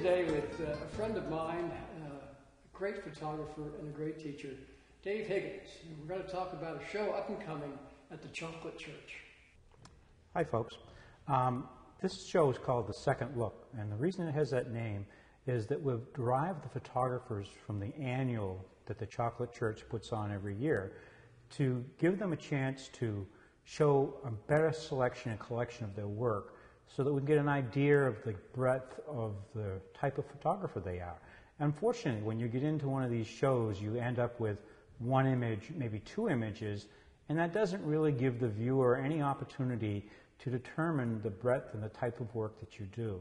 today with a friend of mine, a great photographer and a great teacher, Dave Higgins. And we're going to talk about a show up and coming at the Chocolate Church. Hi, folks. This show is called The Second Look, and the reason it has that name is that we've derived the photographers from the annual that the Chocolate Church puts on every year to give them a chance to show a better selection and collection of their work so that we can get an idea of the breadth of the type of photographer they are. Unfortunately, when you get into one of these shows, you end up with one image, maybe two images, and that doesn't really give the viewer any opportunity to determine the breadth and the type of work that you do.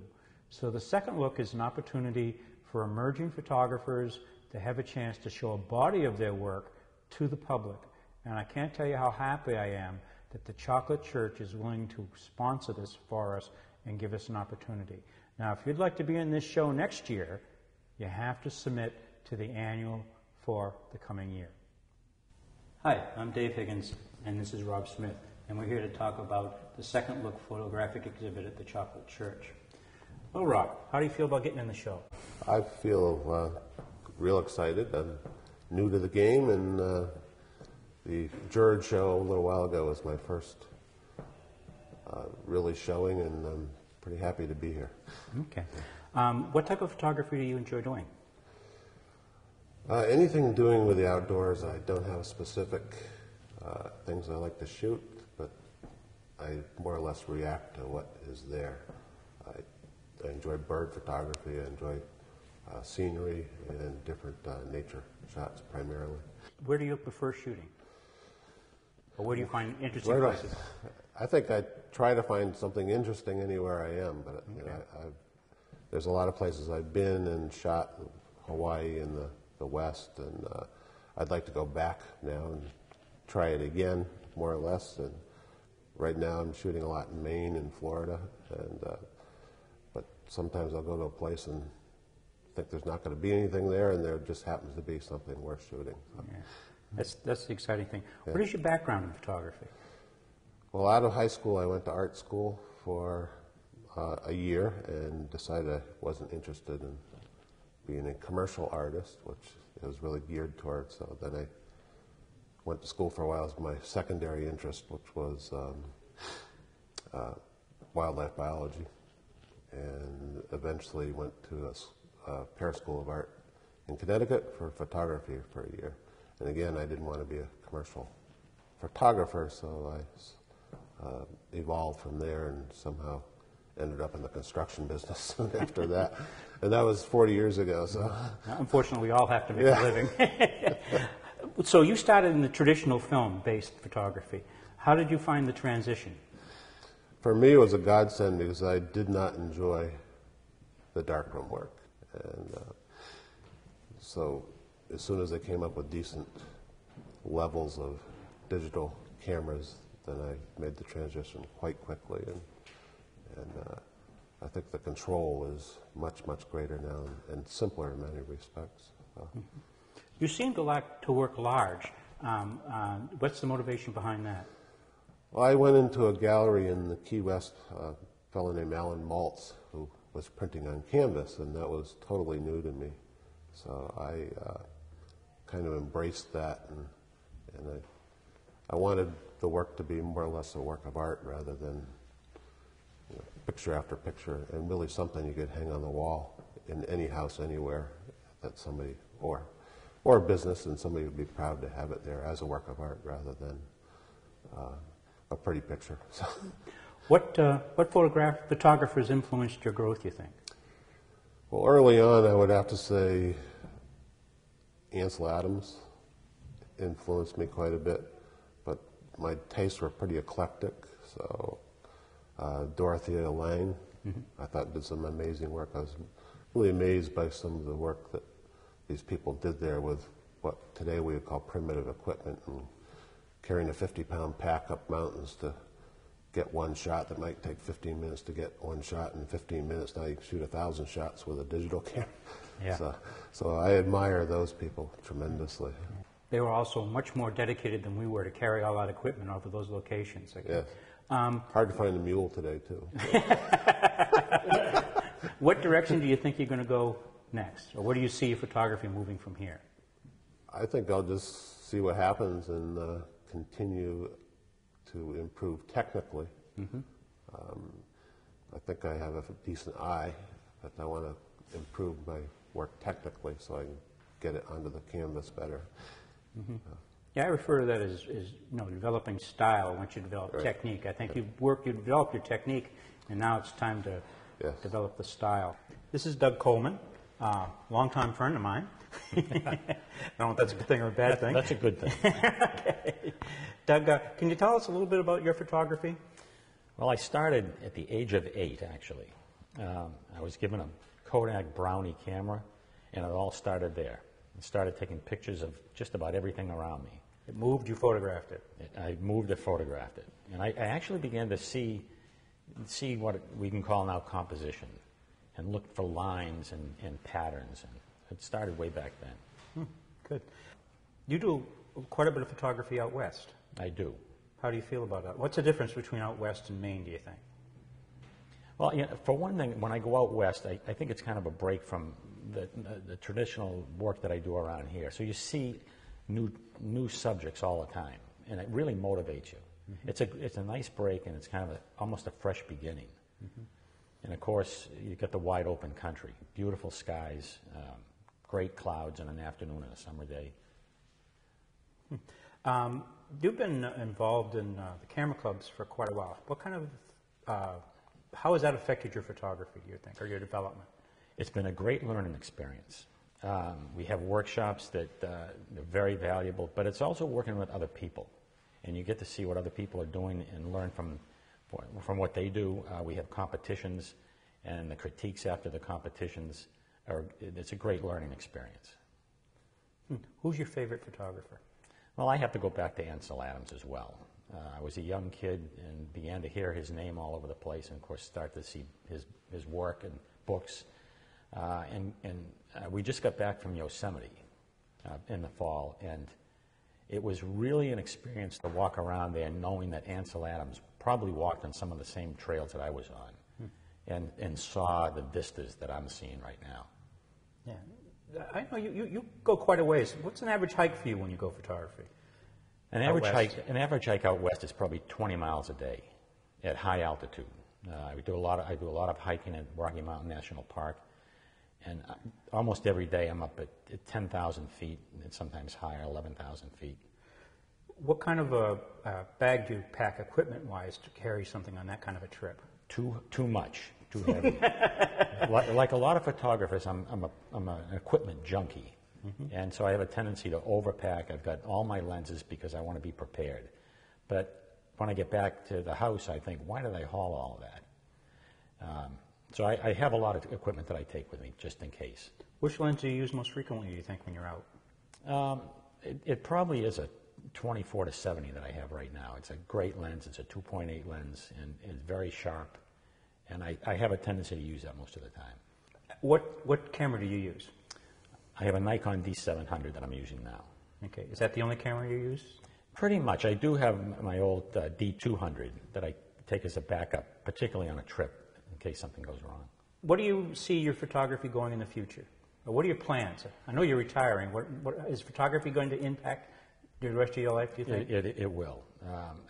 So the second look is an opportunity for emerging photographers to have a chance to show a body of their work to the public. And I can't tell you how happy I am that the Chocolate Church is willing to sponsor this for us and give us an opportunity. Now, if you'd like to be in this show next year, you have to submit to the annual for the coming year. Hi, I'm Dave Higgins, and this is Rob Smith, and we're here to talk about the Second Look photographic exhibit at the Chocolate Church. Well, Rob, how do you feel about getting in the show? I feel real excited. I'm new to the game, and the Jurd show a little while ago was my first really showing, and I'm pretty happy to be here. Okay. What type of photography do you enjoy doing? Anything doing with the outdoors. I don't have specific things I like to shoot, but I more or less react to what is there. I enjoy bird photography. I enjoy scenery and different nature shots primarily. Where do you prefer shooting? Or where do you find interesting places? I think I try to find something interesting anywhere I am, but you know, there's a lot of places I've been and shot, Hawaii and the West, and I'd like to go back now and try it again, more or less. And right now I'm shooting a lot in Maine and Florida, and but sometimes I'll go to a place and think there's not going to be anything there, and there just happens to be something worth shooting. So. Yeah. That's the exciting thing. Yeah. What is your background in photography? Well, out of high school, I went to art school for a year and decided I wasn't interested in being a commercial artist, which it was really geared towards. So then I went to school for a while as my secondary interest, which was wildlife biology, and eventually went to a Pear School of Art in Connecticut for photography for a year. And again, I didn't want to be a commercial photographer, so I evolved from there and somehow ended up in the construction business soon after that. And that was 40 years ago. So, unfortunately, we all have to make a living. So you started in the traditional film-based photography. How did you find the transition? For me, it was a godsend because I did not enjoy the darkroom work. And so as soon as they came up with decent levels of digital cameras, then I made the transition quite quickly. And I think the control is much, much greater now and simpler in many respects. You seem to like to work large. What's the motivation behind that? Well, I went into a gallery in the Key West, a fellow named Alan Maltz, who was printing on canvas, and that was totally new to me. So I kind of embraced that, and I wanted the work to be more or less a work of art rather than picture after picture, and really something you could hang on the wall in any house anywhere that somebody, or a business, and somebody would be proud to have it there as a work of art rather than a pretty picture. So. What photographers influenced your growth, you think? Well, early on, I would have to say Ansel Adams influenced me quite a bit, but my tastes were pretty eclectic. So Dorothea Lange, I thought did some amazing work. I was really amazed by some of the work that these people did there with what today we would call primitive equipment, and carrying a 50-pound pack up mountains to get one shot that might take 15 minutes to get one shot in 15 minutes. Now you can shoot 1,000 shots with a digital camera. Yeah. So I admire those people tremendously. They were also much more dedicated than we were to carry all that equipment over those locations. Yes. Hard to find a mule today, too. What direction do you think you're going to go next? Or where do you see your photography moving from here? I think I'll just see what happens and continue to improve technically. I think I have a decent eye, but I want to improve my work technically so I can get it onto the canvas better. Yeah, I refer to that as developing style once you develop technique. I think you develop your technique, and now it's time to develop the style. This is Doug Coleman, longtime friend of mine. I don't know if that's a good thing or a bad thing. That's a good thing. Okay. Doug, can you tell us a little bit about your photography? Well, I started at the age of 8, actually. I was given a Kodak Brownie camera, and it all started there. I started taking pictures of just about everything around me. It moved, you photographed it. I moved and photographed it. And I actually began to see what we can call now composition, and look for lines and patterns. And it started way back then. Good. You do quite a bit of photography out west. I do. How do you feel about that? What's the difference between out west and Maine, do you think? Well, for one thing, when I go out west, I think it's kind of a break from the traditional work that I do around here. So you see new subjects all the time, and it really motivates you. It's a nice break, and it's kind of almost a fresh beginning. And of course, you get the wide open country, beautiful skies, great clouds on an afternoon on a summer day. You've been involved in the camera clubs for quite a while. What kind of, how has that affected your photography, do you think, or your development? It's been a great learning experience. We have workshops that are very valuable, but it's also working with other people. And you get to see what other people are doing and learn from what they do. We have competitions, and the critiques after the competitions it's a great learning experience. Who's your favorite photographer? Well, I have to go back to Ansel Adams as well. I was a young kid and began to hear his name all over the place, and of course start to see his work and books. We just got back from Yosemite in the fall, and it was really an experience to walk around there knowing that Ansel Adams probably walked on some of the same trails that I was on and saw the vistas that I'm seeing right now. Yeah. I know you go quite a ways. What's an average hike for you when you go photography? An average hike out west is probably 20 miles a day at high altitude. I do a lot of hiking at Rocky Mountain National Park, and almost every day I'm up at 10,000 feet, and sometimes higher, 11,000 feet. What kind of a bag do you pack equipment-wise to carry something on that kind of a trip? Too much. Too heavy. Like a lot of photographers, I'm an equipment junkie, and so I have a tendency to overpack. I've got all my lenses because I want to be prepared. But when I get back to the house, I think, why did I haul all of that? So I have a lot of equipment that I take with me just in case. Which lens do you use most frequently, do you think, when you're out? It probably is a 24 to 70 that I have right now. It's a great lens. It's a 2.8 lens, and it's very sharp. And I have a tendency to use that most of the time. What camera do you use? I have a Nikon D700 that I'm using now. Okay. Is that the only camera you use? Pretty much. I do have my old D200 that I take as a backup, particularly on a trip, in case something goes wrong. What do you see your photography going in the future? Or what are your plans? I know you're retiring. What is photography going to impact the rest of your life, do you think? It will.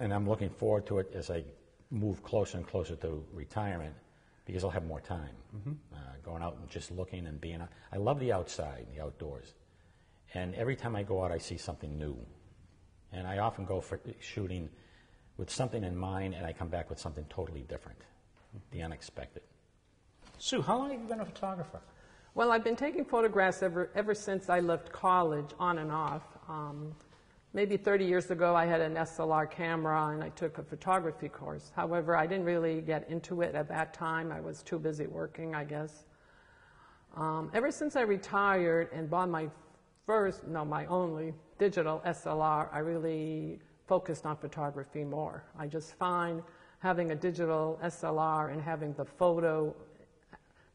And I'm looking forward to it as I move closer and closer to retirement, because I'll have more time going out and just looking and being out. I love the outside, the outdoors. And every time I go out, I see something new. And I often go for shooting with something in mind, and I come back with something totally different, the unexpected. Sue, how long have you been a photographer? Well, I've been taking photographs ever since I left college, on and off. Maybe 30 years ago, I had an SLR camera, and I took a photography course. However, I didn't really get into it at that time. I was too busy working, I guess. Ever since I retired and bought my only digital SLR, I really focused on photography more. I just find having a digital SLR and having the photo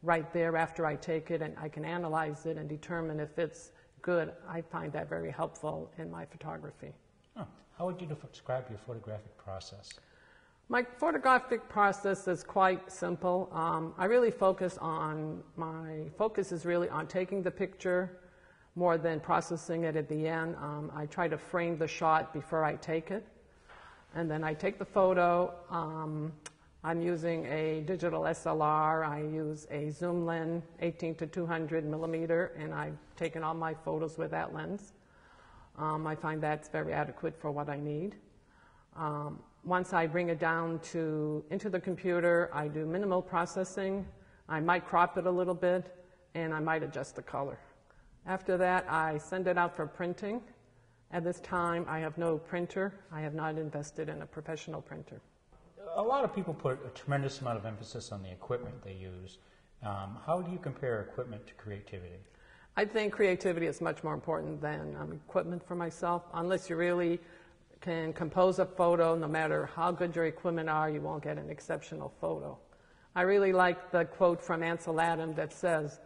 right there after I take it, and I can analyze it and determine if it's good, I find that very helpful in my photography. Oh, how would you describe your photographic process? My photographic process is quite simple. My focus is really on taking the picture more than processing it at the end. I try to frame the shot before I take it. And then I take the photo. I'm using a digital SLR. I use a zoom lens, 18 to 200 millimeter, and I've taken all my photos with that lens. I find that's very adequate for what I need. Once I bring it down into the computer, I do minimal processing. I might crop it a little bit, and I might adjust the color. After that, I send it out for printing. At this time, I have no printer. I have not invested in a professional printer. A lot of people put a tremendous amount of emphasis on the equipment they use. How do you compare equipment to creativity? I think creativity is much more important than equipment for myself. Unless you really can compose a photo, no matter how good your equipment are, you won't get an exceptional photo. I really like the quote from Ansel Adams that says,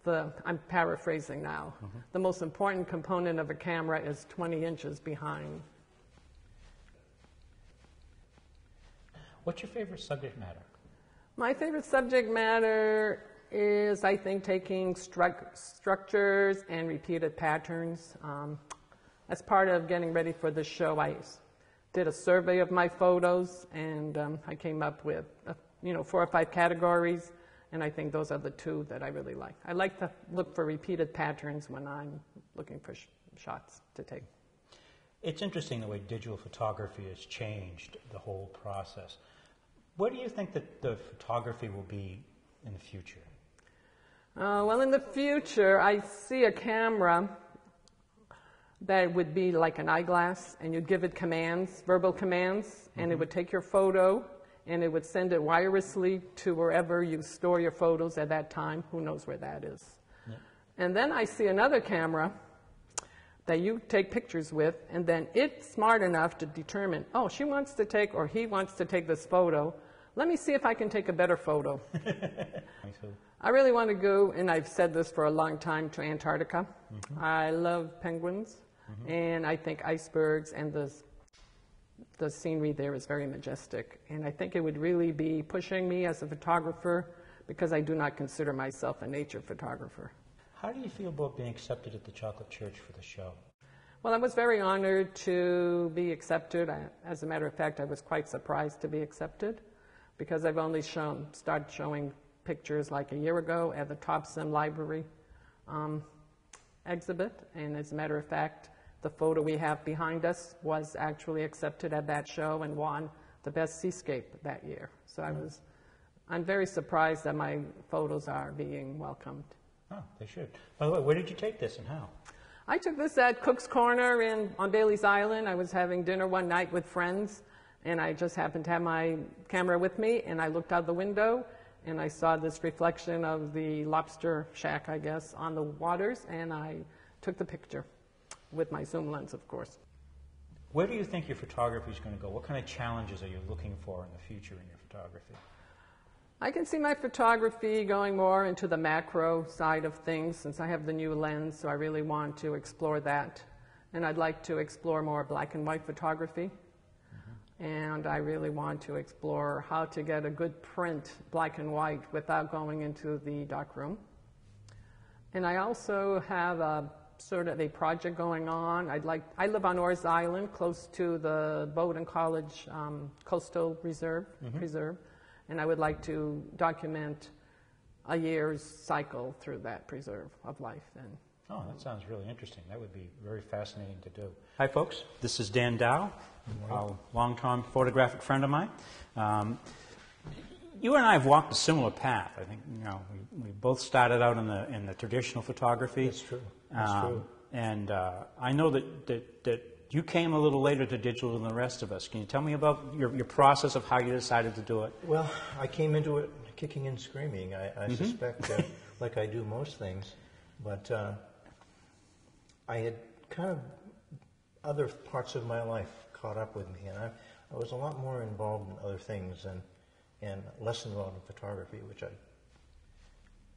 I'm paraphrasing now, the most important component of a camera is 20 inches behind. What's your favorite subject matter? My favorite subject matter is, I think, taking structures and repeated patterns. As part of getting ready for this show, I did a survey of my photos, and I came up with 4 or 5 categories, and I think those are the 2 that I really like. I like to look for repeated patterns when I'm looking for shots to take. It's interesting the way digital photography has changed the whole process. Where do you think that the photography will be in the future? Well, in the future, I see a camera that would be like an eyeglass, and you'd give it commands, verbal commands, and it would take your photo, and it would send it wirelessly to wherever you store your photos at that time. Who knows where that is? Yeah. And then I see another camera that you take pictures with, and then it's smart enough to determine, oh, she wants to take, or he wants to take this photo. Let me see if I can take a better photo. I really want to go, and I've said this for a long time, to Antarctica. I love penguins, and I think icebergs and the scenery there is very majestic. And I think it would really be pushing me as a photographer, because I do not consider myself a nature photographer. How do you feel about being accepted at the Chocolate Church for the show? Well, I was very honored to be accepted. As a matter of fact, I was quite surprised to be accepted, because I've only started showing pictures like a year ago at the Thompson Library exhibit. And as a matter of fact, the photo we have behind us was actually accepted at that show and won the best seascape that year. So I'm very surprised that my photos are being welcomed. Oh, they should. By the way, where did you take this and how? I took this at Cook's Corner on Bailey's Island. I was having dinner one night with friends, and I just happened to have my camera with me, and I looked out the window, and I saw this reflection of the lobster shack, I guess, on the waters, and I took the picture with my zoom lens, of course. Where do you think your photography is going to go? What kind of challenges are you looking for in the future in your photography? I can see my photography going more into the macro side of things, since I have the new lens, so I really want to explore that. And I'd like to explore more black and white photography. And I really want to explore how to get a good print, black and white, without going into the darkroom. And I also have a sort of a project going on. I live on Orr's Island, close to the Bowdoin College Coastal Preserve, and I would like to document a year's cycle through that preserve of life. And oh, that sounds really interesting. That would be very fascinating to do. Hi, folks. This is Dan Dow, a long-time photographic friend of mine. You and I have walked a similar path. I think we both started out in the traditional photography. That's true. That's true. And I know that you came a little later to digital than the rest of us. Can you tell me about your process of how you decided to do it? Well, I came into it kicking and screaming. I suspect, like I do most things, but I had kind of other parts of my life caught up with me, and I was a lot more involved in other things and less involved in photography, which I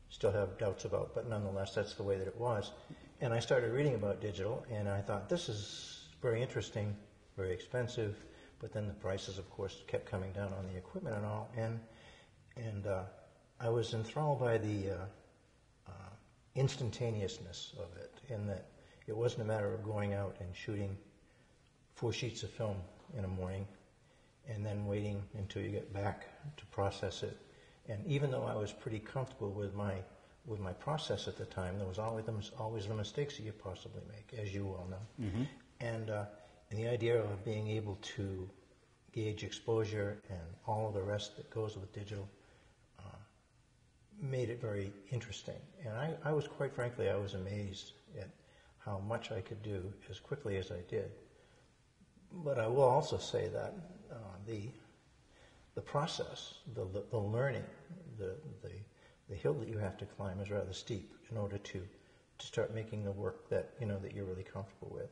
still have doubts about, but nonetheless, that's the way that it was. And I started reading about digital, and I thought, this is very interesting, very expensive, but then the prices, of course, kept coming down on the equipment and all, and I was enthralled by the instantaneousness of it, in that it wasn't a matter of going out and shooting 4 sheets of film in a morning and then waiting until you get back to process it. And even though I was pretty comfortable with my process at the time, there was always the mistakes that you possibly make, as you well know. Mm-hmm. And the idea of being able to gauge exposure and all of the rest that goes with digital made it very interesting. And I was, quite frankly, I was amazed at how much I could do as quickly as I did. But I will also say that the process, the learning, the hill that you have to climb is rather steep in order to start making the work that that you're really comfortable with.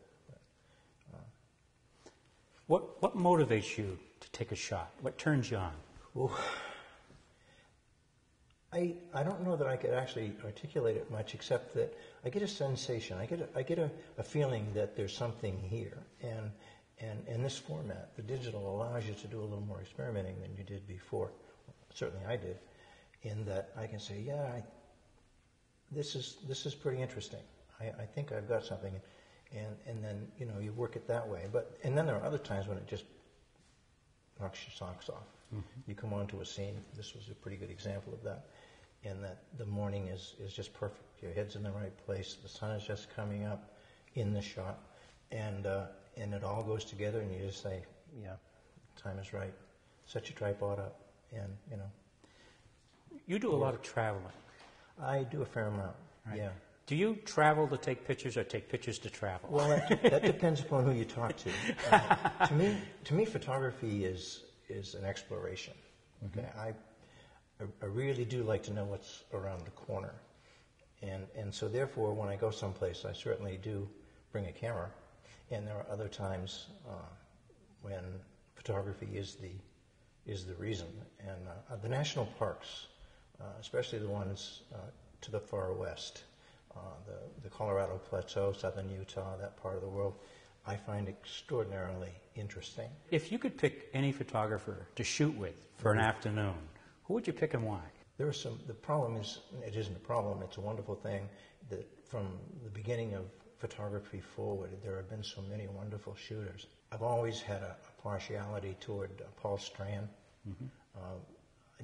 What motivates you to take a shot? What turns you on? Well, I don't know that I could actually articulate it much, except that I get a sensation. I get a feeling that there's something here, and in this format, the digital allows you to do a little more experimenting than you did before. Certainly, I did, in that I can say, yeah, this is pretty interesting. I think I've got something, and then you work it that way. And then there are other times when it just knocks your socks off. Mm-hmm. You come onto a scene. This was a pretty good example of that. And that the morning is just perfect. Your head's in the right place. The sun is just coming up in the shot, and it all goes together. And you just say, "Yeah, time is right." Set your tripod up, and You do a lot of traveling. I do a fair amount. Right. Yeah. Do you travel to take pictures, or take pictures to travel? Well, that depends upon who you talk to. To me, photography is an exploration. Okay, mm-hmm. I really do like to know what's around the corner, and so therefore, when I go someplace, I certainly do bring a camera, and there are other times when photography is the reason. And the national parks, especially the ones to the far west, the Colorado Plateau, southern Utah, that part of the world, I find extraordinarily interesting. If you could pick any photographer to shoot with for an afternoon, who would you pick and why? The problem is, it isn't a problem, it's a wonderful thing that from the beginning of photography forward, there have been so many wonderful shooters. I've always had a partiality toward Paul Strand, mm-hmm.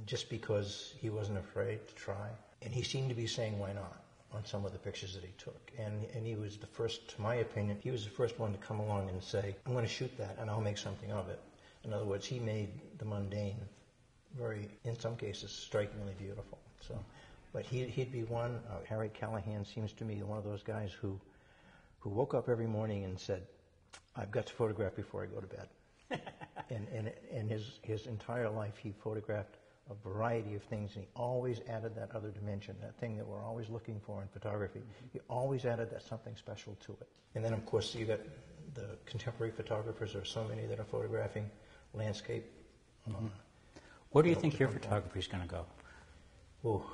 Just because he wasn't afraid to try. And he seemed to be saying, why not, on some of the pictures that he took. And he was the first, to my opinion, he was the first one to come along and say, I'm going to shoot that and I'll make something of it. In other words, he made the mundane very, in some cases, strikingly beautiful. So, but he'd be one. Harry Callahan seems to me one of those guys who woke up every morning and said, I've got to photograph before I go to bed. and his entire life he photographed a variety of things, and he always added that other dimension, that thing that we're always looking for in photography. Mm-hmm. He always added that something special to it. And then, of course, you got the contemporary photographers. There are so many that are photographing landscape. Mm-hmm. Where do you think your photography is going to go? Oh,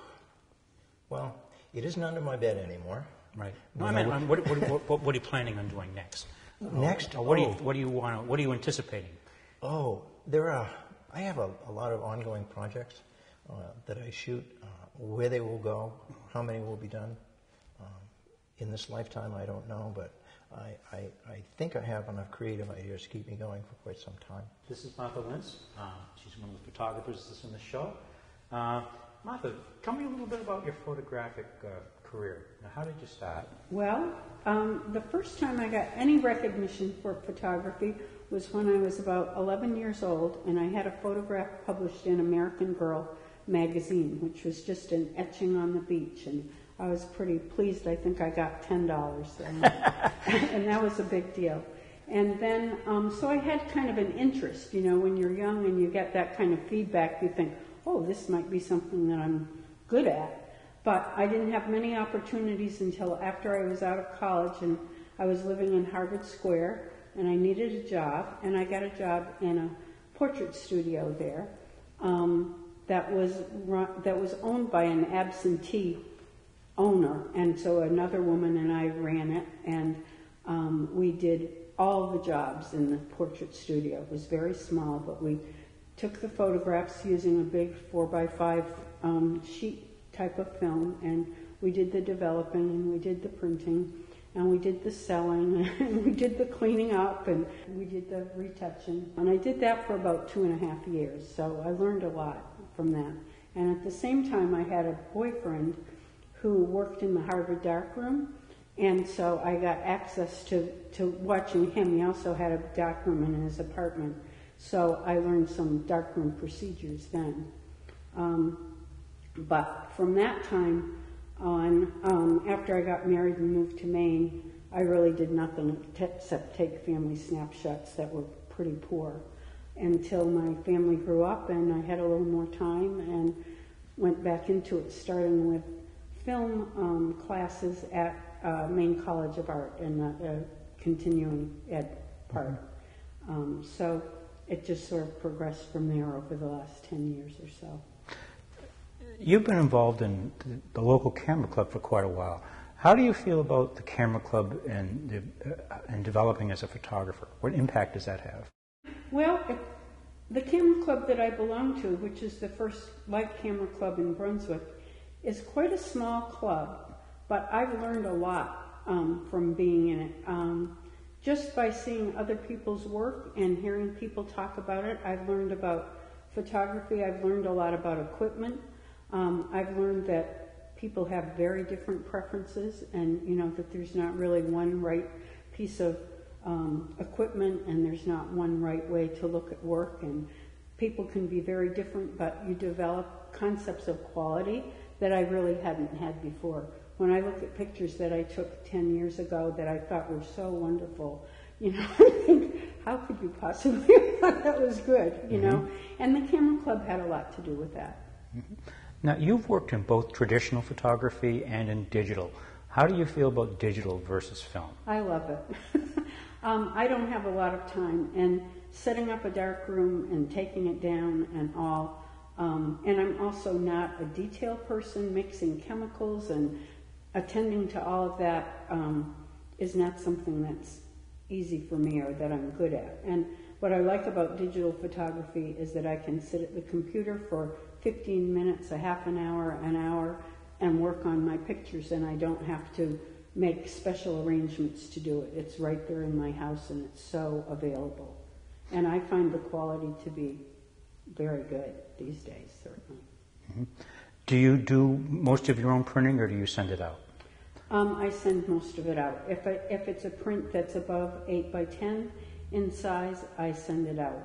well, it isn't under my bed anymore. Right. No, I mean, what are you planning on doing next? Next? What are you anticipating? Oh, I have a lot of ongoing projects that I shoot. Where they will go, how many will be done in this lifetime, I don't know, but I think I have enough creative ideas to keep me going for quite some time. This is Martha Lentz. She's one of the photographers that's in the show. Martha, tell me a little bit about your photographic career. Now, how did you start? Well, the first time I got any recognition for photography was when I was about 11 years old, and I had a photograph published in American Girl magazine, which was just an etching on the beach, and I was pretty pleased. I think I got $10, and that was a big deal. And then, so I had kind of an interest, when you're young and you get that kind of feedback, you think, oh, this might be something that I'm good at. But I didn't have many opportunities until after I was out of college, and I was living in Harvard Square, and I needed a job, and I got a job in a portrait studio there that was owned by an absentee owner, and so another woman and I ran it, and we did all the jobs in the portrait studio. It was very small, but we took the photographs using a big 4x5 sheet type of film, and we did the developing, and we did the printing, and we did the selling, and we did the cleaning up, and we did the retouching. And I did that for about 2.5 years, so I learned a lot from that. And at the same time, I had a boyfriend who worked in the Harvard darkroom, and so I got access to watching him. He also had a darkroom in his apartment, so I learned some darkroom procedures then. But from that time on, after I got married and moved to Maine, I really did nothing except take family snapshots that were pretty poor until my family grew up and I had a little more time and went back into it, starting with film classes at Maine College of Art in the continuing ed part. So it just sort of progressed from there over the last 10 years or so. You've been involved in the local camera club for quite a while. How do you feel about the camera club and developing as a photographer? What impact does that have? Well, the camera club that I belong to, which is the first light camera club in Brunswick, is quite a small club, but I've learned a lot from being in it. Just by seeing other people's work and hearing people talk about it, I've learned about photography. I've learned a lot about equipment. I've learned that people have very different preferences, and that there's not really one right piece of equipment, and there's not one right way to look at work, and people can be very different, but you develop concepts of quality that I really hadn't had before. When I look at pictures that I took 10 years ago that I thought were so wonderful, I think, how could you possibly have thought that was good, And the camera club had a lot to do with that. Mm-hmm. Now, you've worked in both traditional photography and in digital. How do you feel about digital versus film? I love it. I don't have a lot of time, and setting up a dark room and taking it down and all, and I'm also not a detail person. Mixing chemicals and attending to all of that is not something that's easy for me or that I'm good at. And what I like about digital photography is that I can sit at the computer for 15 minutes, a half an hour, and work on my pictures, and I don't have to make special arrangements to do it. It's right there in my house, and it's so available. And I find the quality to be very good these days, certainly. Mm-hmm. Do you do most of your own printing, or do you send it out? I send most of it out. If it's a print that's above 8 by 10 in size, I send it out.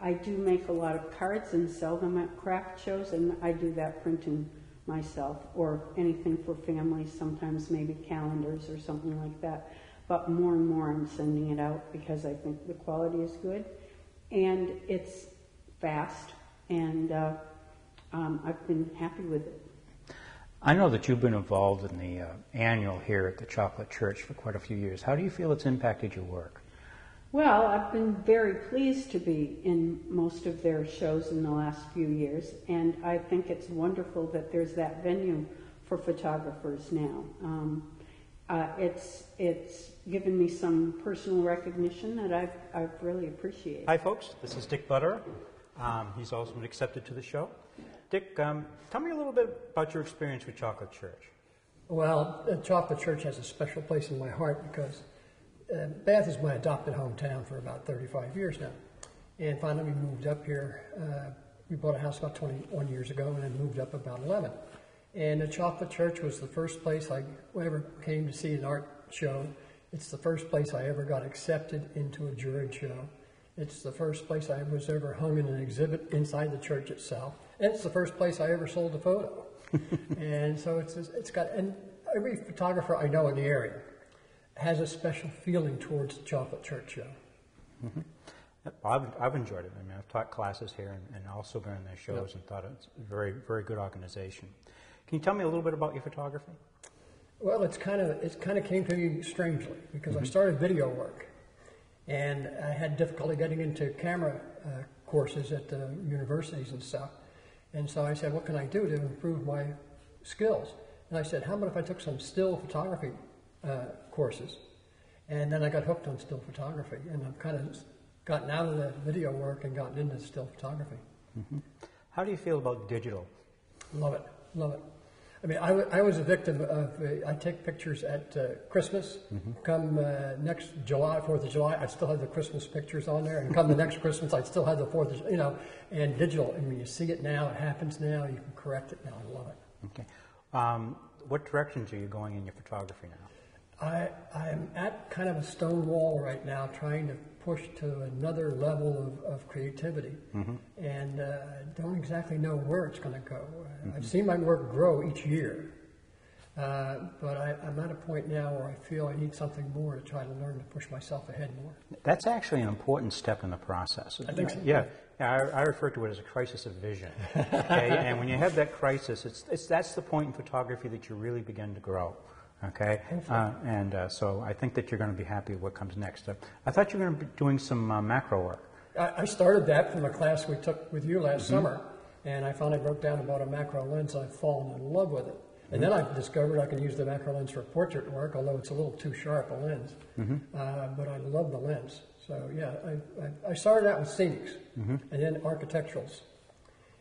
I do make a lot of cards and sell them at craft shows, and I do that printing myself, or anything for families, sometimes maybe calendars or something like that. But more and more I'm sending it out because I think the quality is good, and it's fast, and I've been happy with it. I know that you've been involved in the annual here at the Chocolate Church for quite a few years. How do you feel it's impacted your work? Well, I've been very pleased to be in most of their shows in the last few years, and I think it's wonderful that there's that venue for photographers now. It's given me some personal recognition that I've really appreciated. Hi, folks. This is Dick Butterer. He's also been accepted to the show. Dick, tell me a little bit about your experience with Chocolate Church. Well, the Chocolate Church has a special place in my heart because Bath is my adopted hometown for about 35 years now. And finally we moved up here. We bought a house about 21 years ago and then moved up about 11. And the Chocolate Church was the first place I ever came to see an art show. It's the first place I ever got accepted into a juried show. It's the first place I was ever hung in an exhibit inside the church itself. And it's the first place I ever sold a photo. And so it's got, and every photographer I know in the area has a special feeling towards the Chocolate Church show. Mm-hmm. I've enjoyed it. I mean, I've taught classes here and also been in their shows and thought it's a very, very good organization. Can you tell me a little bit about your photography? Well, it kind of came to me strangely because I started video work, and I had difficulty getting into camera courses at the universities and stuff. And so I said, what can I do to improve my skills? And I said, how about if I took some still photography courses? And then I got hooked on still photography, and I've kind of gotten out of the video work and gotten into still photography. Mm-hmm. How do you feel about digital? Love it, love it. I mean, I was a victim of, I take pictures at Christmas. Come next July, 4th of July, I still have the Christmas pictures on there. And come the next Christmas, I still have the 4th of, and digital. I mean, you see it now, it happens now, you can correct it now. I love it. Okay. What directions are you going in your photography now? I'm at kind of a stone wall right now, trying to push to another level of creativity, and don't exactly know where it's going to go. I've seen my work grow each year, but I'm at a point now where I feel I need something more to try to learn to push myself ahead more. That's actually an important step in the process. I think so. Yeah. I refer to it as a crisis of vision. Okay? And when you have that crisis, that's the point in photography that you really begin to grow. Okay, so I think that you're going to be happy with what comes next. I thought you were going to be doing some macro work. I started that from a class we took with you last summer, and I finally broke down about a macro lens. I've fallen in love with it. And then I discovered I can use the macro lens for portrait work, although it's a little too sharp a lens. But I love the lens. So yeah, I started out with scenics, and then architecturals.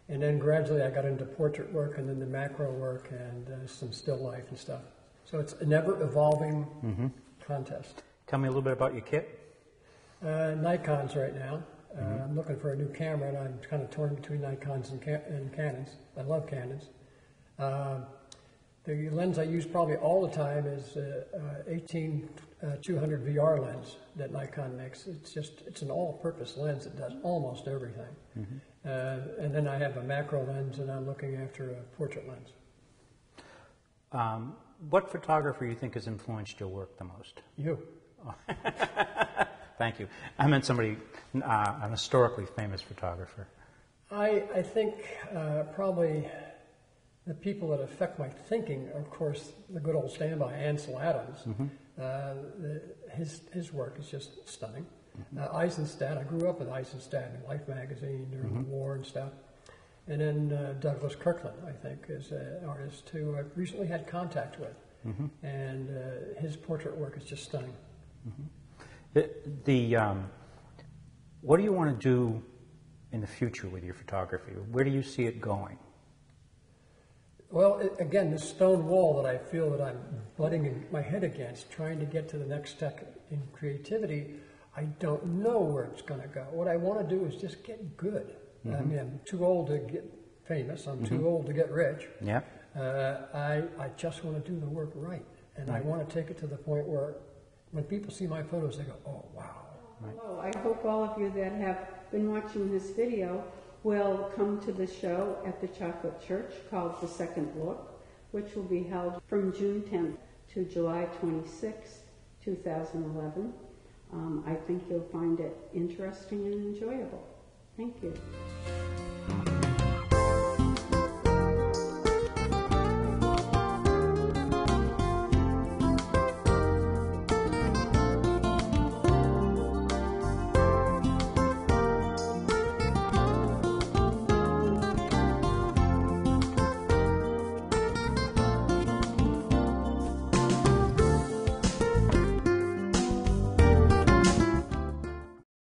And then gradually I got into portrait work, and then the macro work, and some still life and stuff. So it's an ever-evolving contest. Tell me a little bit about your kit. Nikons right now. I'm looking for a new camera, and I'm kind of torn between Nikons and Canons. I love Canons. The lens I use probably all the time is 18-200 VR lens that Nikon makes. It's an all-purpose lens that does almost everything. And then I have a macro lens, and I'm looking after a portrait lens. What photographer do you think has influenced your work the most? You. Thank you. I meant somebody, an historically famous photographer. I think probably the people that affect my thinking are, of course, the good old standby Ansel Adams. His work is just stunning. Eisenstadt, I grew up with Eisenstadt in Life magazine during the war and stuff. And then Douglas Kirkland, I think, is an artist who I've recently had contact with. And his portrait work is just stunning. What do you want to do in the future with your photography? Where do you see it going? Well, again, this stone wall that I feel that I'm butting my head against, trying to get to the next step in creativity, I don't know where it's going to go. What I want to do is just get good. I mean, I'm too old to get famous. I'm too old to get rich. Yeah. I just want to do the work right. And I want to take it to the point where when people see my photos, they go, oh, wow. Hello, I hope all of you that have been watching this video will come to the show at the Chocolate Church called The Second Look, which will be held from June 10th to July 26th, 2011. I think you'll find it interesting and enjoyable. Thank you.